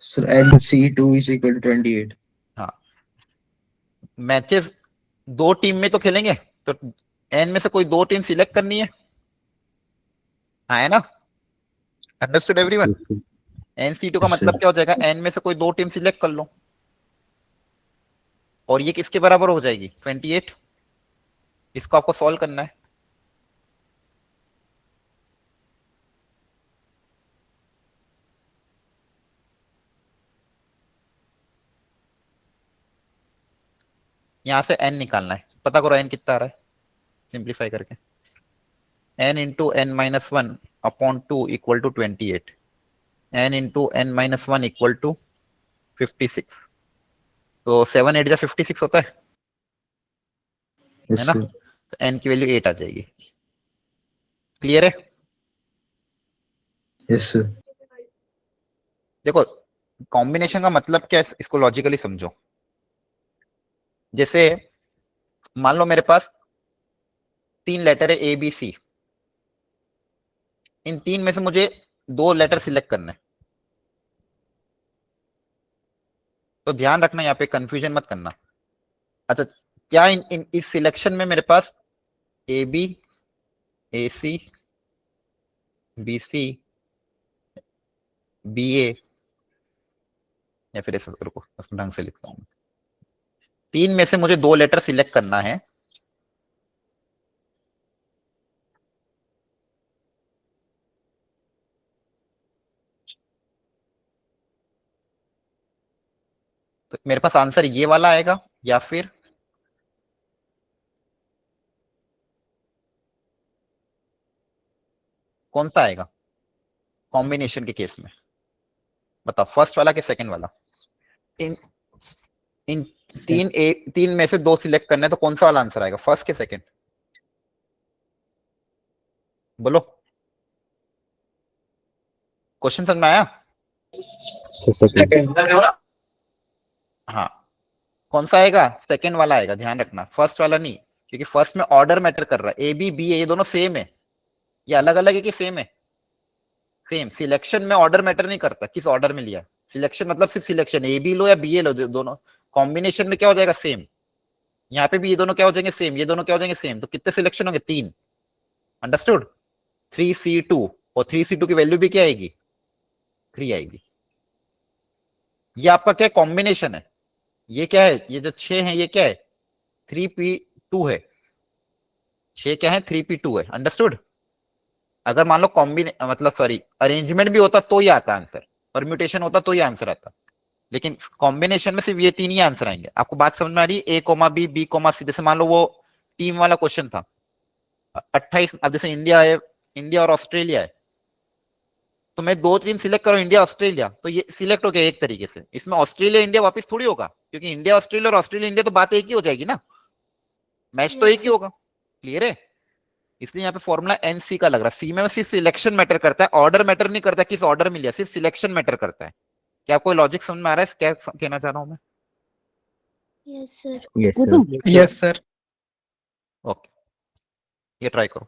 Sir NC2 is equal to 28.
हाँ, मैचेस दो टीम में तो खेलेंगे, तो n में से कोई दो टीम सिलेक्ट करनी है, हाँ है ना? Understood everyone? NC2 का
Yes, sir.
मतलब क्या हो जाएगा, n में से कोई दो टीम सिलेक्ट कर लो, और ये किसके बराबर हो जाएगी, 28। इसको आपको सॉल्व करना है। यहां से n निकालना है, पता करो n कितना आ रहा है, सिंप्लीफाई करके। n into n minus one upon two equal to 28, n into n minus one equal to 56। तो 7 8 जा 56 होता है
Yes,
ना?
sir.
तो n की वैल्यू 8 आ जाएगी। क्लियर है?
Yes, sir.
देखो, कॉम्बिनेशन का मतलब क्या है, इसको लॉजिकली समझो। जैसे मान लो मेरे पास तीन लेटर है ए बी सी, इन तीन में से मुझे दो लेटर सिलेक्ट करने हैं। तो ध्यान रखना, यहाँ पे कंफ्यूजन मत करना। अच्छा, क्या इस सिलेक्शन में मेरे पास A B, A C, B C, B A, या फिर ऐसा रुको ढंग से लिखता हूं, तीन में से मुझे दो लेटर सिलेक्ट करना है। तो मेरे पास आंसर ये वाला आएगा, या फिर कौन सा आएगा कॉम्बिनेशन के केस में? बताओ, फर्स्ट वाला कि सेकंड वाला? इन इन तीन में से दो सिलेक्ट करने, तो कौन सा वाला आंसर आएगा, फर्स्ट के सेकंड? बोलो, क्वेश्चन समझ में आया? हाँ, कौन सा आएगा, सेकंड वाला आएगा, ध्यान रखना, फर्स्ट वाला नहीं। क्योंकि फर्स्ट में ऑर्डर मैटर कर रहा है, ए बी बी ए ये दोनों सेम है, ये अलग अलग है कि सेम है? सेम। सिलेक्शन में ऑर्डर मैटर नहीं करता, किस ऑर्डर में लिया। सिलेक्शन मतलब सिर्फ सिलेक्शन, ए बी लो या बी ए लो, दोनों कॉम्बिनेशन में क्या हो जाएगा, सेम। यहाँ पे भी ये दोनों क्या हो जाएंगे, सेम, ये दोनों क्या हो जाएंगे, सेम। तो कितने सिलेक्शन होंगे, तीन। अंडरस्टूड? 3C2, और 3C2 की वैल्यू भी क्या आएगी, 3 आएगी। ये आपका क्या कॉम्बिनेशन है, ये क्या है, ये जो 6 है ये क्या है, 3P2 है। 6 क्या है, 3P2 है। अंडरस्टूड? अगर मान लो मतलब सॉरी अरेंजमेंट भी होता तो ही आता आंसर, परम्यूटेशन होता तो ही आंसर आता, लेकिन कॉम्बिनेशन में सिर्फ ये तीन ही आंसर आएंगे। आपको बात समझ में आ रही है? A comma B, B comma C. जैसे मान लो वो टीम वाला क्वेश्चन था, 28, अब जैसे इंडिया है, इंडिया और ऑस्ट्रेलिया है, तो मैं दो टीम सिलेक्ट करूं, इंडिया ऑस्ट्रेलिया, तो ये सिलेक्ट हो गया एक तरीके से। इसमें ऑस्ट्रेलिया इंडिया वापस थोड़ी होगा, क्योंकि इंडिया ऑस्ट्रेलिया और ऑस्ट्रेलिया इंडिया तो बात एक ही हो जाएगी ना, मैच तो एक ही होगा। क्लियर है? इसलिए यहाँ पे फॉर्मूला एनसी का लग रहा है। सी में सिर्फ सिलेक्शन मैटर करता है, ऑर्डर मैटर नहीं करता किस ऑर्डर में लिया, सिर्फ सिलेक्शन मैटर करता है। क्या कोई लॉजिक समझ में आ रहा है, क्या कहना चाह रहा हूं मैं?
Yes sir.
Yes, sir.
Yes sir.
Okay, ये ट्राई करो।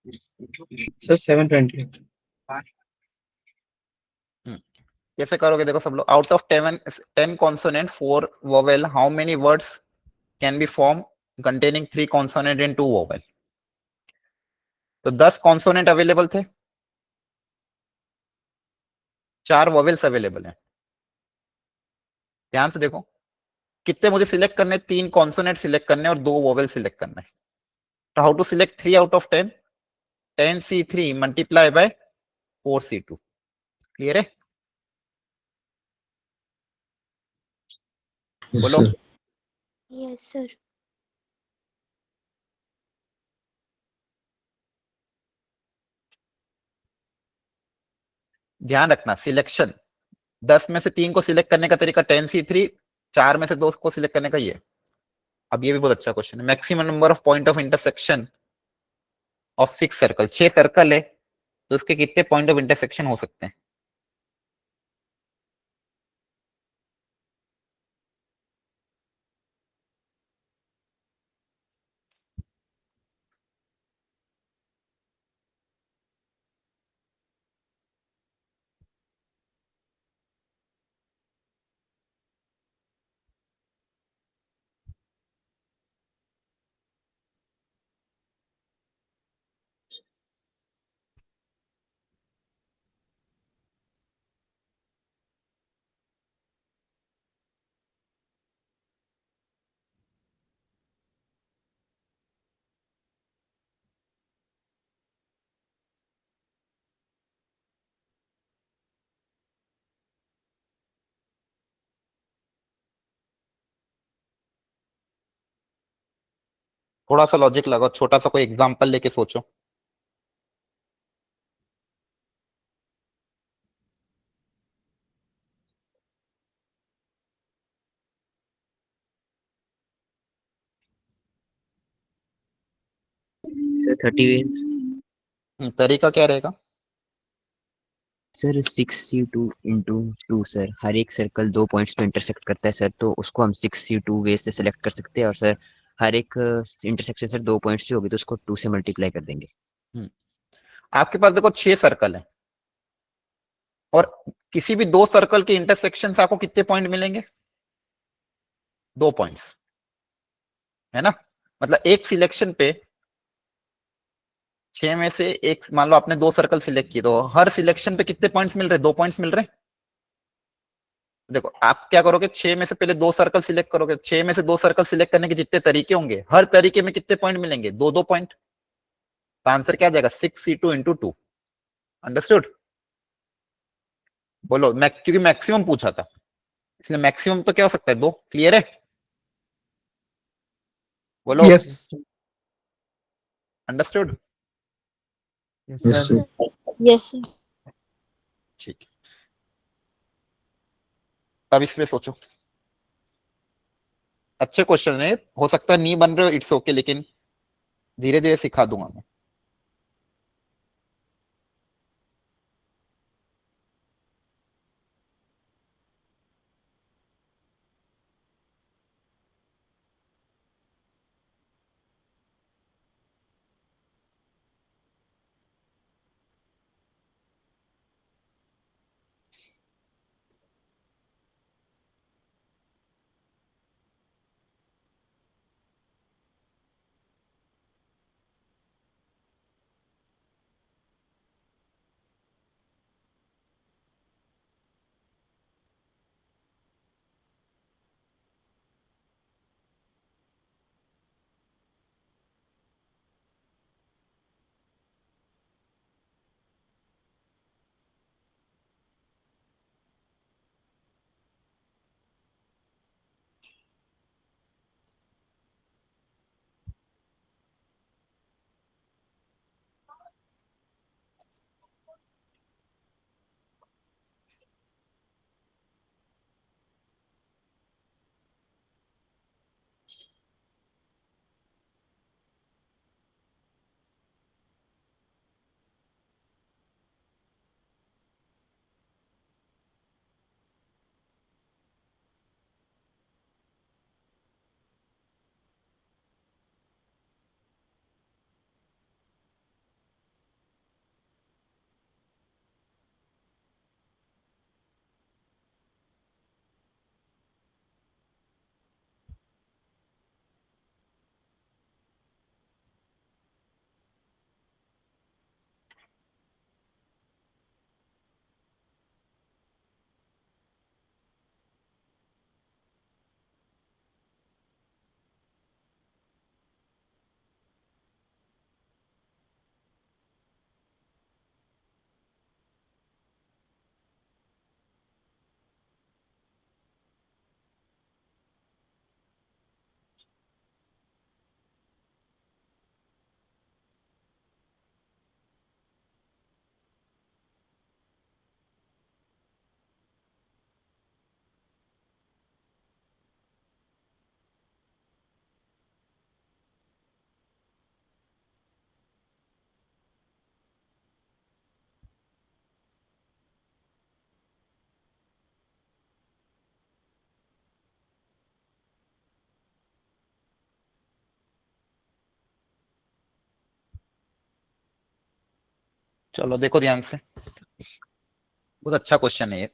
सर 720।
कैसे करोगे देखो सब लोग, out of 10 consonant 4 vowel, how many words can be form containing 3 consonant and 2 vowel? तो 10 कॉन्सोनेंट अवेलेबल थे, 4 वोवेल्स अवेलेबल है। ध्यान से देखो कितने मुझे सिलेक्ट करने, 3 कॉन्सोनेंट सिलेक्ट करने और 2 वोवेल सिलेक्ट करना है। तो how to select 3 out of 10? 10C3 multiply by 4C2। Clear है?
Yes,
बोलो।
sir.
Yes, sir.
ध्यान रखना, सिलेक्शन 10 में से 3 को सिलेक्ट करने का तरीका 10C3, 4 में से 2 को सिलेक्ट करने का ये। अब ये भी बहुत अच्छा क्वेश्चन है। Maximum number of point of intersection of 6 circle, 6 circle है तो उसके कितने पॉइंट ऑफ इंटरसेक्शन हो सकते हैं? थोड़ा सा लॉजिक लगाओ, छोटा सा कोई एग्जांपल लेके सोचो।
Sir 30 ways.
तरीका क्या रहेगा?
सर 6C2 × 2 सर, हर एक सर्कल 2 पॉइंट्स पे इंटरसेक्ट करता है सर, तो उसको हम 6C2 वे से सिलेक्ट कर सकते हैं। और सर हर एक इंटरसेक्शन सर 2 पॉइंट्स पे होगी तो उसको 2 से मल्टीप्लाई कर देंगे।
आपके पास देखो 6 सर्कल है और किसी भी 2 सर्कल के इंटरसेक्शन से आपको कितने पॉइंट मिलेंगे? 2 पॉइंट्स, है ना? मतलब एक सिलेक्शन पे 6 में से एक, मान लो आपने 2 सर्कल सिलेक्ट किए तो हर सिलेक्शन पे कितने पॉइंट्स मिल रहे? 2 पॉइंट्स मिल रहे। देखो आप क्या करोगे, 6 में से पहले 2 सर्कल सिलेक्ट करोगे, 6 में से 2 सर्कल सिलेक्ट करने के जितने तरीके होंगे हर तरीके में कितने पॉइंट मिलेंगे? 2-2 पॉइंट। तो आंसर क्या आ जाएगा? 6C2 × 2। अंडरस्टूड? बोलो। क्योंकि मैक्सिमम पूछा था इसलिए मैक्सिमम तो क्या हो सकता है? 2। क्लियर है? बोलो।
Yes.
Understood?
Yes
Yes,
sir.
sir.
Yes, sir.
ठीक है, अब इसमें सोचो। अच्छे क्वेश्चन है, हो सकता है नहीं बन रहे हो, इट्स ओके, लेकिन धीरे धीरे सिखा दूंगा मैं। चलो देखो ध्यान से, बहुत अच्छा क्वेश्चन है ये,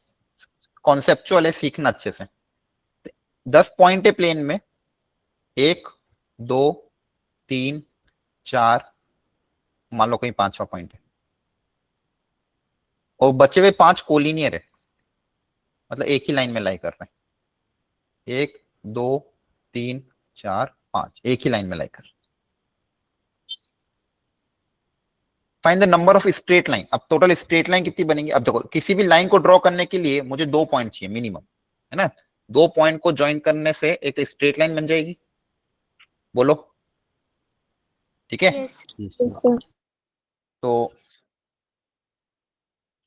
कॉन्सेप्चुअल है, सीखना अच्छे से। 10 पॉइंट है प्लेन में, 1 2 3 4, मान लो कहीं 5वां पॉइंट है, और बचे हुए 5 कोलिनियर है, मतलब एक ही लाइन में लाई कर रहे हैं, 1 2 3 4 5, एक ही लाइन में लाई कर। Find the number of straight line. अब टोटल स्ट्रेट लाइन कितनी बनेंगी? अब देखो, किसी भी लाइन को ड्रॉ करने के लिए मुझे 2 पॉइंट चाहिए मिनिमम, है ना। 2 पॉइंट को ज्वाइन करने से एक स्ट्रेट लाइन बन जाएगी, बोलो, ठीक है।
Yes, sir.
तो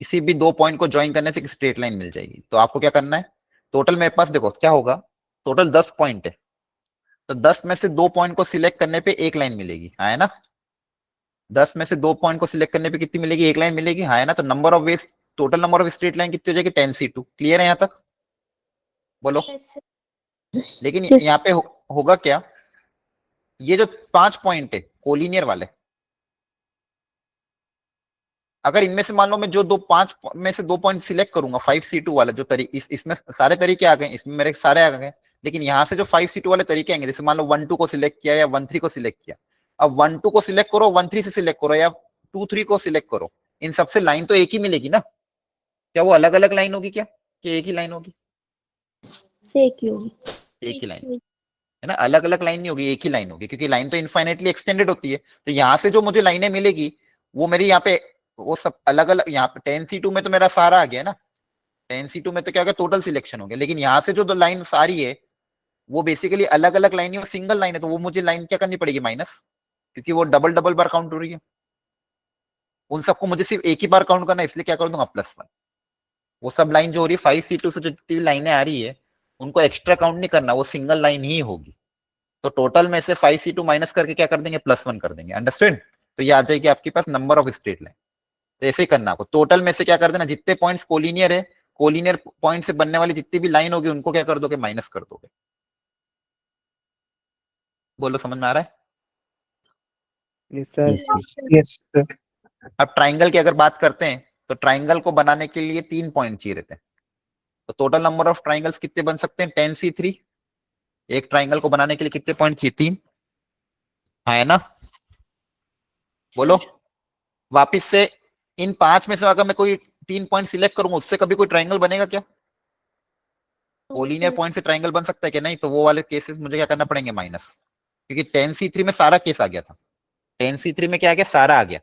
किसी भी 2 पॉइंट को ज्वाइन करने से एक स्ट्रेट लाइन मिल जाएगी। तो आपको क्या करना है, टोटल मेरे पास देखो क्या होगा, टोटल 10 पॉइंट है, तो 10 में से 2 पॉइंट को सिलेक्ट करने पे एक लाइन मिलेगी, हाँ है ना। 10 में से 2 पॉइंट को सिलेक्ट करने पे कितनी मिलेगी? एक लाइन मिलेगी, हाँ है ना। तो number of veg, total number of straight line कितनी हो जाएगी? 10c2। क्लियर है यहाँ तक? बोलो।
Yes, sir.
लेकिन
Yes.
यहाँ पे होगा क्या, ये जो 5 पॉइंट है कोलिनियर वाले, अगर इनमें से मान लो मैं जो 5 में से 2 पॉइंट सिलेक्ट करूंगा, 5c2 वाला जो तरीके, इसमें सारे तरीके आ गए, इसमें मेरे सारे आ गए, लेकिन यहां से जो 5c2 वाले तरीके आएंगे, जैसे मान लो 1 2 को सिलेक्ट किया या 1 3 को सिलेक्ट किया, अब 1 2 को सिलेक्ट करो, 1 3 से सिलेक्ट करो, या 2 3 को सिलेक्ट करो, इन सबसे लाइन तो एक ही मिलेगी ना। क्या वो अलग अलग लाइन होगी क्या, कि एक ही लाइन होगी?
से एक ही होगी.
एक ही लाइन है ना, अलग अलग लाइन नहीं होगी, एक ही लाइन होगी, क्योंकि लाइन तो इनफाइनेटली एक्सटेंडेड होती है। तो यहाँ से जो मुझे लाइनें मिलेगी वो मेरी यहाँ पे वो सब अलग अलग, यहाँ पे 10c2 में तो मेरा सारा आ गया ना, 10c2 में तो क्या हो गया, टोटल सिलेक्शन हो गया। लेकिन यहाँ से जो दो लाइन सारी है वो बेसिकली अलग अलग लाइन है और सिंगल लाइन है, तो वो मुझे लाइन क्या करनी पड़ेगी? माइनस, क्योंकि वो डबल डबल बार काउंट हो रही है। उन सबको मुझे सिर्फ एक ही बार काउंट करना है, इसलिए क्या कर दूंगा, +1। वो सब लाइन जो हो रही है 5c2 से जो जितनी लाइनें आ रही है उनको एक्स्ट्रा काउंट नहीं करना, वो सिंगल लाइन ही होगी। तो टोटल में से 5c2 माइनस करके क्या कर देंगे, +1 कर देंगे। अंडरस्टैंड? तो ये आ जाएगी आपके पास नंबर ऑफ स्ट्रेट लाइन। तो ऐसे ही करना आपको, टोटल में से क्या कर देना, जितने पॉइंट्स कोलिनियर है, कोलिनियर पॉइंट से बनने वाली जितनी भी लाइन होगी उनको क्या कर दोगे, माइनस कर दोगे। बोलो, समझ में आ रहा है?
Yes, sir.
Yes, sir.
Yes, sir.
अब ट्राइंगल की अगर बात करते हैं तो ट्राइंगल को बनाने के लिए 3 पॉइंट चाहिए रहते हैं। तो टोटल नंबर ऑफ ट्राइंगल्स कितने बन सकते हैं, 10c3। एक ट्राइंगल को बनाने के लिए कितने पॉइंट चाहिए, 3, हाँ है ना। बोलो। वापिस से इन 5 में से अगर मैं कोई 3 पॉइंट सिलेक्ट करूंगा, उससे कभी कोई ट्राइंगल बनेगा क्या? कोलिनियर पॉइंट से ट्राइंगल बन सकता है कि नहीं? तो वो वाले केसेस मुझे क्या करना पड़ेंगे, माइनस, क्योंकि 10c3 में सारा केस आ गया था। 10c3 में क्या आ गया, सारा आ गया।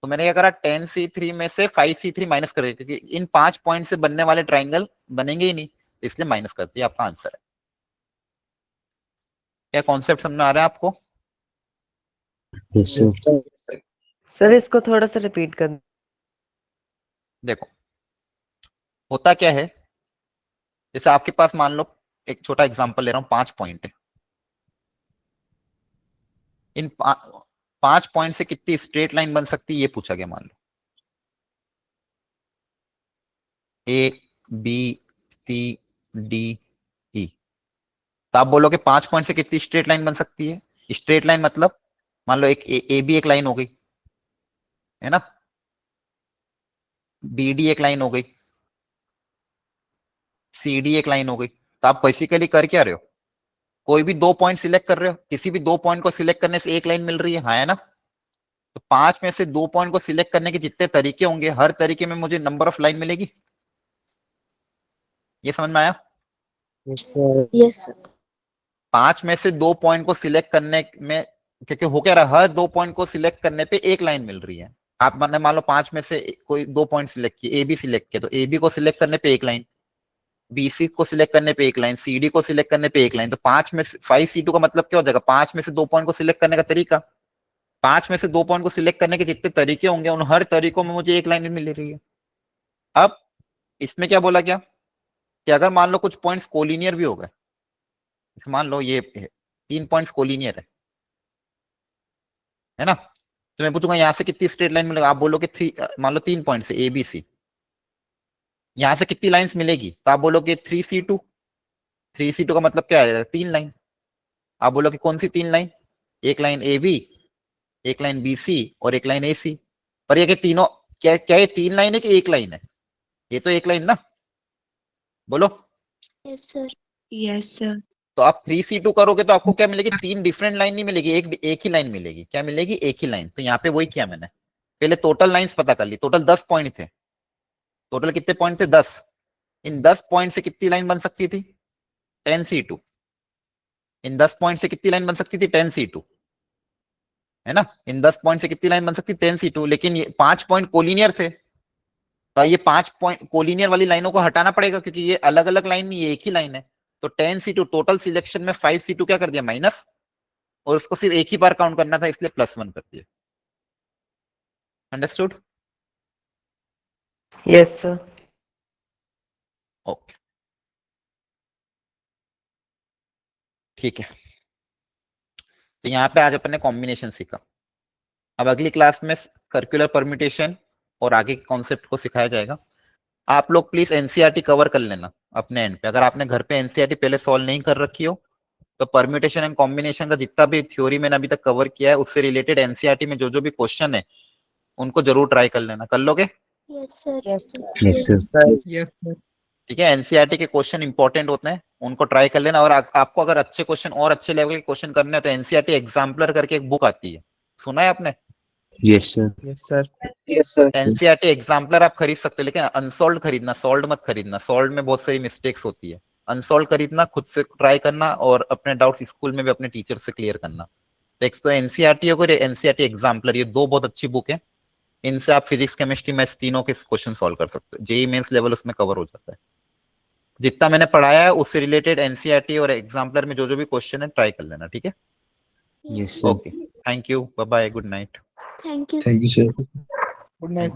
तो मैंने क्या करा, 10c3 में से 5c3 माइनस कर दिया, क्योंकि इन 5 पॉइंट से बनने वाले ट्राइंगल बनेंगे ही नहीं, इसलिए माइनस कर दिया। आपका आंसर है। क्या कॉन्सेप्ट समझ में आ रहा है आपको?
Yes, sir.
सर इसको थोड़ा सा रिपीट कर.
देखो होता क्या है, जैसे आपके पास मान लो, एक छोटा एग्जांपल ले रहा हूं, 5 पॉइंट है। इन 5 पॉइंट से कितनी स्ट्रेट लाइन बन सकती है ये पूछा गया। मान लो ABCDE, तो आप बोलोगे 5 पॉइंट से कितनी स्ट्रेट लाइन बन सकती है? स्ट्रेट लाइन मतलब मान लो एक AB एक लाइन हो गई, है ना, BD एक लाइन हो गई, CD एक लाइन हो गई। तो आप बेसिकली कर क्या रहे हो, कोई भी 2 पॉइंट सिलेक्ट कर रहे हो, किसी भी 2 पॉइंट को सिलेक्ट करने से एक लाइन मिल रही है, हाँ है ना। तो 5 में से 2 पॉइंट को सिलेक्ट करने के जितने तरीके होंगे, हर तरीके में मुझे नंबर ऑफ लाइन मिलेगी। ये समझ में आया?
Yes, sir.
5 में से 2 पॉइंट को सिलेक्ट करने में, क्योंकि हो क्या रहा, हर 2 पॉइंट को सिलेक्ट करने पे एक लाइन मिल रही है। आप मान लो 5 में से कोई 2 पॉइंट सिलेक्ट किए, AB सिलेक्ट किया, तो AB को सिलेक्ट करने पे एक लाइन, BC को सिलेक्ट करने पे एक लाइन, CD को सिलेक्ट करने पे एक लाइन। तो 5 में से 5C2 का मतलब क्या हो जाएगा, 5 में से 2 पॉइंट को सिलेक्ट करने का तरीका, 5 में से 2 पॉइंट को सिलेक्ट करने के जितने तरीके होंगे उन हर तरीकों में मुझे एक लाइन मिल रही है। अब इसमें क्या बोला गया कि अगर मान लो कुछ पॉइंट्स कोलिनियर भी हो गए, मान लो ये 3 पॉइंट्स कोलिनियर है ना, तो मैं पूछूंगा यहाँ से कितनी स्ट्रेट लाइन मिलेगा, आप बोलोगे 3, मान लो 3 पॉइंट से ABC, यहाँ से कितनी लाइंस मिलेगी, तो आप बोलोगे 3C2। 3C2 का मतलब क्या है, 3 लाइन। आप बोलोगे कौन सी 3 लाइन, एक लाइन AB, एक लाइन BC और एक लाइन AC। और ये कि तीनों क्या क्या ये 3 लाइन है कि 1 लाइन है? ये तो 1 लाइन ना, बोलो।
Yes sir. Yes sir.
तो आप 3C2 करोगे तो आपको क्या मिलेगी? 3 डिफरेंट लाइन नहीं मिलेगी, एक ही लाइन मिलेगी। क्या मिलेगी? एक ही लाइन। तो यहाँ पे वही किया मैंने, पहले टोटल लाइंस पता कर ली। टोटल 10 पॉइंट थे। टोटल कितने पॉइंट थे? 10। इन 10 पॉइंट से कितनी लाइन बन सकती थी? 10C2। इन 10 पॉइंट से कितनी लाइन बन सकती थी? 10C2, है ना। इन 10 पॉइंट से कितनी लाइन बन सकती? 10C2। लेकिन ये 5 पॉइंट कोलिनियर थे, तो ये 5 पॉइंट कोलिनियर वाली लाइनों को हटाना पड़ेगा, क्योंकि ये अलग अलग लाइन नहीं, ये एक ही लाइन है। तो 10C2 टोटल सिलेक्शन में 5C2 क्या कर दिया? माइनस, और उसको सिर्फ एक ही बार काउंट करना था, इसलिए +1 कर दिया। अंडरस्टूड?
Yes sir.
ओके, ठीक है। तो यहाँ पे आज अपन ने कॉम्बिनेशन सीखा। अब अगली क्लास में सर्कुलर परम्यूटेशन और आगे के कॉन्सेप्ट को सिखाया जाएगा। आप लोग प्लीज एनसीईआरटी कवर कर लेना अपने एंड पे। अगर आपने घर पे एनसीईआरटी पहले सॉल्व नहीं कर रखी हो तो परम्यूटेशन एंड कॉम्बिनेशन का जितना भी थ्योरी मैंने अभी तक कवर किया है उससे रिलेटेड एनसीईआरटी में जो जो भी क्वेश्चन है उनको जरूर ट्राई कर लेना। कर लोगे?
Yes sir.
Yes sir.
ठीक है, एनसीईआरटी के क्वेश्चन इंपॉर्टेंट होते हैं, उनको ट्राई कर लेना। और आपको अगर अच्छे क्वेश्चन और अच्छे लेवल के क्वेश्चन करने हैं तो एनसीईआरटी एग्जाम्पलर करके एक बुक आती है, सुना है आपने?
Yes sir.
Yes sir. Yes sir.
NCERT exemplar आप खरीद सकते हो, लेकिन अनसॉल्व खरीदना, सॉल्व मत खरीदना। सॉल्व में बहुत सारी मिस्टेक्स होती है। अनसॉल्व खरीदना, खुद से ट्राई करना और अपने डाउट्स स्कूल में भी अपने टीचर से क्लियर करना। तो एनसीईआरटी और एनसीईआरटी एग्जाम्पलर, ये 2 बहुत अच्छी बुक है। इनसे आप फिजिक्स, केमिस्ट्री, मैथ्स तीनों के क्वेश्चन सॉल्व कर सकते हो। जेईई मेंस लेवल उसमें कवर हो जाता है। जितना मैंने पढ़ाया है उससे रिलेटेड एनसीईआरटी और एग्जाम्पलर में जो जो भी क्वेश्चन है ट्राई कर लेना, ठीक है?
Yes sir.
Okay, thank you, bye bye, good night.
Thank you
thank you sir.
Good night.